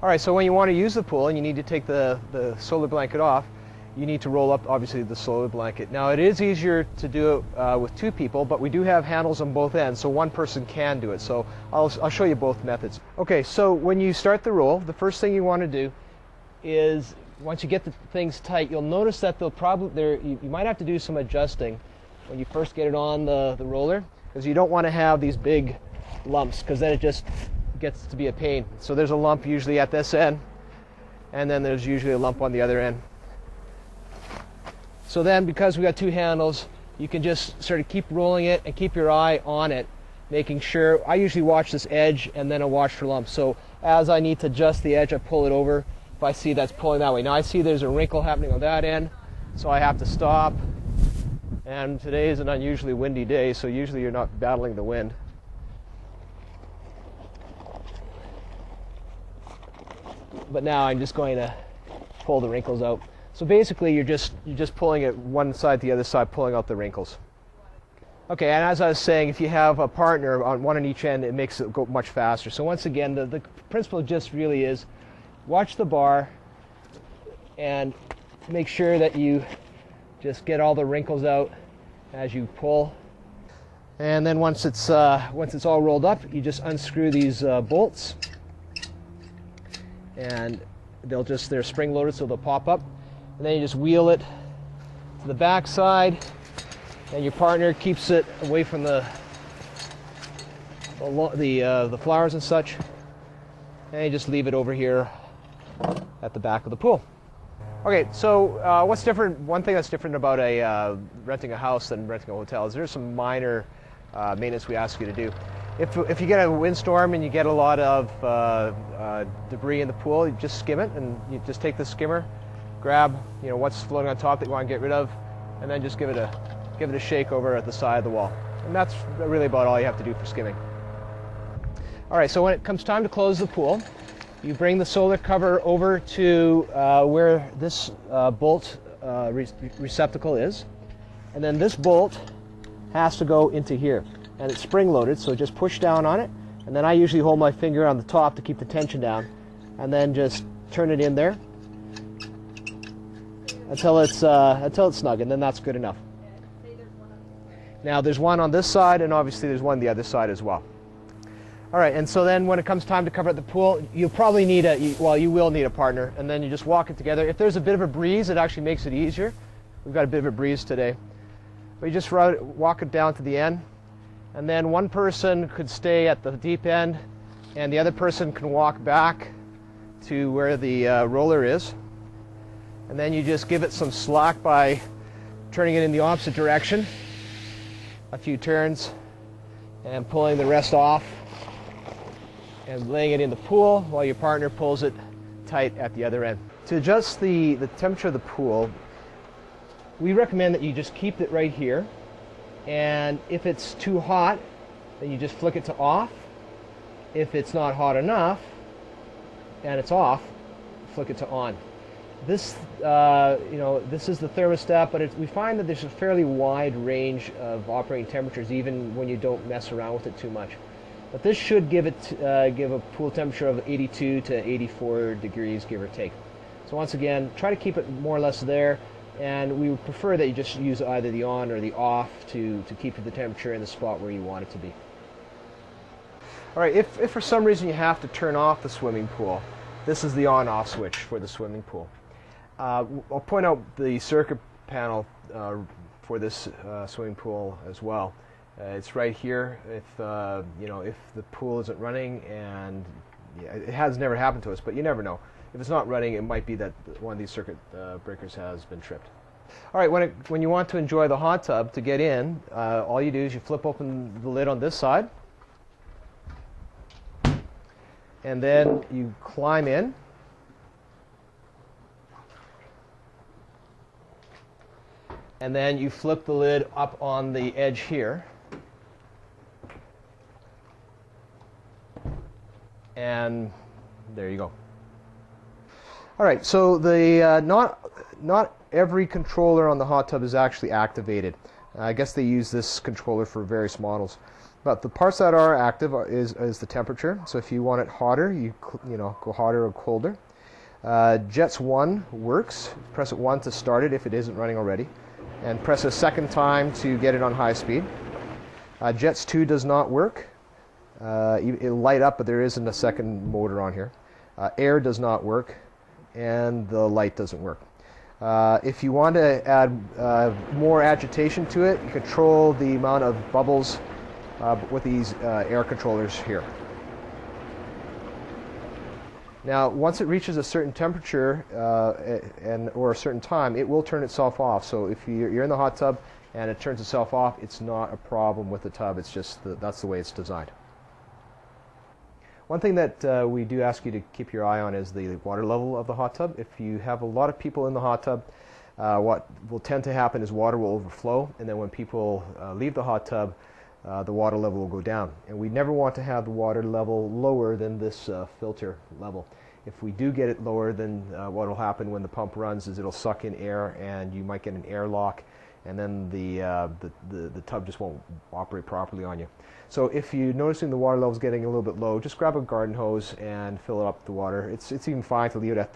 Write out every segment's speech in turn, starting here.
All right, so when you want to use the pool and you need to take the solar blanket off, you need to roll up, obviously, the solar blanket. Now, it is easier to do it with two people, but we do have handles on both ends, so one person can do it. So I'll show you both methods. Okay, so when you start the roll, the first thing you want to do is, once you get the things tight, you'll notice that you might have to do some adjusting when you first get it on the roller, because you don't want to have these big lumps, because then it just gets to be a pain. So there's a lump usually at this end, and then there's usually a lump on the other end. So then, because we got two handles, you can just sort of keep rolling it and keep your eye on it, making sure. I usually watch this edge and then I watch for lumps. So as I need to adjust the edge, I pull it over if I see that's pulling that way. Now I see there's a wrinkle happening on that end, so I have to stop. And today is an unusually windy day, so usually you're not battling the wind. But now I'm just going to pull the wrinkles out. So basically you're just pulling it one side to the other side, pulling out the wrinkles. Okay, and as I was saying, if you have a partner on one on each end, it makes it go much faster. So once again, the principle just really is watch the bar and make sure that you just get all the wrinkles out as you pull. And then once it's all rolled up, you just unscrew these bolts. And they're spring loaded, so they'll pop up. And then you just wheel it to the back side, and your partner keeps it away from the flowers and such. And you just leave it over here at the back of the pool. Okay, so what's different? One thing that's different about renting a house than renting a hotel is there's some minor maintenance we ask you to do. If you get a windstorm and you get a lot of debris in the pool, you just skim it, and you just take the skimmer, grab what's floating on top that you want to get rid of, and then just give it a shake over at the side of the wall. And that's really about all you have to do for skimming. All right, so when it comes time to close the pool, you bring the solar cover over to where this bolt receptacle is, and then this bolt has to go into here. And it's spring loaded, so just push down on it, and then I usually hold my finger on the top to keep the tension down, and then just turn it in there until it's snug, and then that's good enough. Now there's one on this side, and obviously there's one on the other side as well. All right, and so then when it comes time to cover up the pool, you'll probably need you will need a partner, and then you just walk it together. If there's a bit of a breeze, it actually makes it easier. We've got a bit of a breeze today, but you just walk it down to the end. And then one person could stay at the deep end, and the other person can walk back to where the roller is. And then you just give it some slack by turning it in the opposite direction a few turns and pulling the rest off and laying it in the pool while your partner pulls it tight at the other end. To adjust the temperature of the pool, we recommend that you just keep it right here. And if it's too hot, then you just flick it to off. If it's not hot enough and it's off, flick it to on. This, this is the thermostat, but we find that there's a fairly wide range of operating temperatures, even when you don't mess around with it too much. But this should give a pool temperature of 82 to 84 degrees, give or take. So once again, try to keep it more or less there. And we would prefer that you just use either the on or the off to keep the temperature in the spot where you want it to be. All right, if for some reason you have to turn off the swimming pool, this is the on-off switch for the swimming pool. I'll point out the circuit panel for this swimming pool as well. It's right here. If if the pool isn't running, and it has never happened to us, but you never know. If it's not running, it might be that one of these circuit breakers has been tripped. All right, when you want to enjoy the hot tub, to get in, all you do is you flip open the lid on this side, and then you climb in. And then you flip the lid up on the edge here. And there you go. All right, so not every controller on the hot tub is actually activated. I guess they use this controller for various models. But the parts that are active is the temperature. So if you want it hotter, you go hotter or colder. Jets 1 works. Press it 1 to start it if it isn't running already. And press a second time to get it on high speed. Jets 2 does not work. It'll light up, but there isn't a second motor on here. Air does not work, and the light doesn't work. If you want to add more agitation to it, you control the amount of bubbles with these air controllers here. Now, once it reaches a certain temperature or a certain time, it will turn itself off. So if you're in the hot tub and it turns itself off, it's not a problem with the tub. It's just that's the way it's designed. One thing that we do ask you to keep your eye on is the water level of the hot tub. If you have a lot of people in the hot tub, what will tend to happen is water will overflow, and then when people leave the hot tub, the water level will go down. And we never want to have the water level lower than this filter level. If we do get it lower, then what will happen when the pump runs is it'll suck in air, and you might get an airlock, and then the tub just won't operate properly on you. So if you're noticing the water level is getting a little bit low, just grab a garden hose and fill it up with the water. It's even fine to leave it at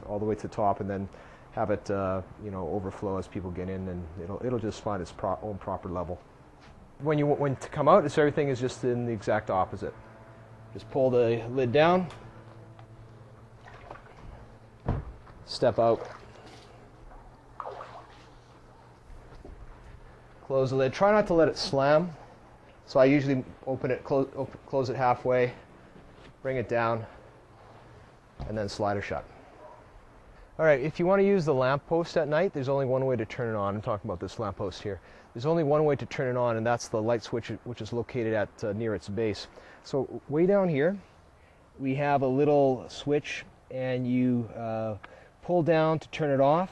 all the way to the top, and then have it overflow as people get in, and it'll just find its own proper level. When to come out, everything is just in the exact opposite. Just pull the lid down, step out, close the lid. Try not to let it slam. So I usually close it halfway, bring it down, and then slide it shut. All right, if you want to use the lamp post at night, there's only one way to turn it on. I'm talking about this lamp post here. There's only one way to turn it on, and that's the light switch, which is located at near its base. So way down here, we have a little switch, and you pull down to turn it off,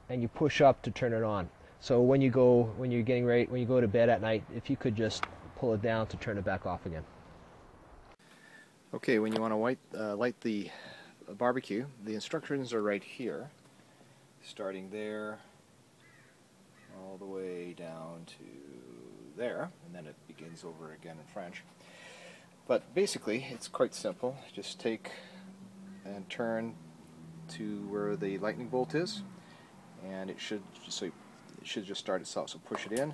and you push up to turn it on. So when you go to bed at night, if you could just pull it down to turn it back off again. Okay, when you want to light the barbecue, the instructions are right here, starting there all the way down to there, and then it begins over again in French. But basically, it's quite simple. Just take and turn to where the lightning bolt is, and it should just start itself. So push it in.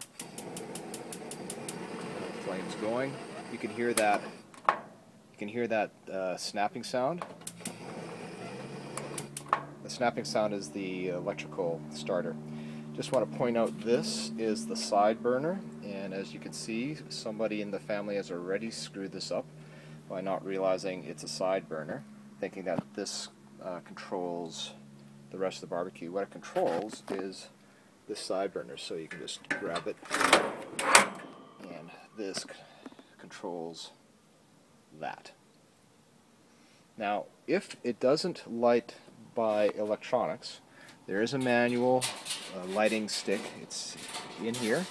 Flames going. You can hear that. Snapping sound. The snapping sound is the electrical starter. Just want to point out, this is the side burner, and as you can see, somebody in the family has already screwed this up by not realizing it's a side burner, thinking that this controls the rest of the barbecue. What it controls is this side burner, so you can just grab it, and this controls that. Now, if it doesn't light by electronics, there is a manual lighting stick. It's in here.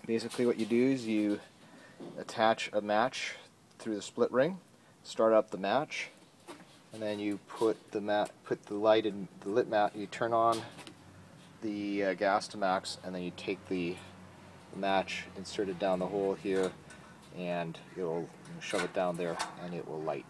Basically what you do is you attach a match through the split ring, start up the match, and then you put the light in the lit mat, you turn on the gas to max, and then you take the match, insert it down the hole here, and you'll shove it down there, and it will light.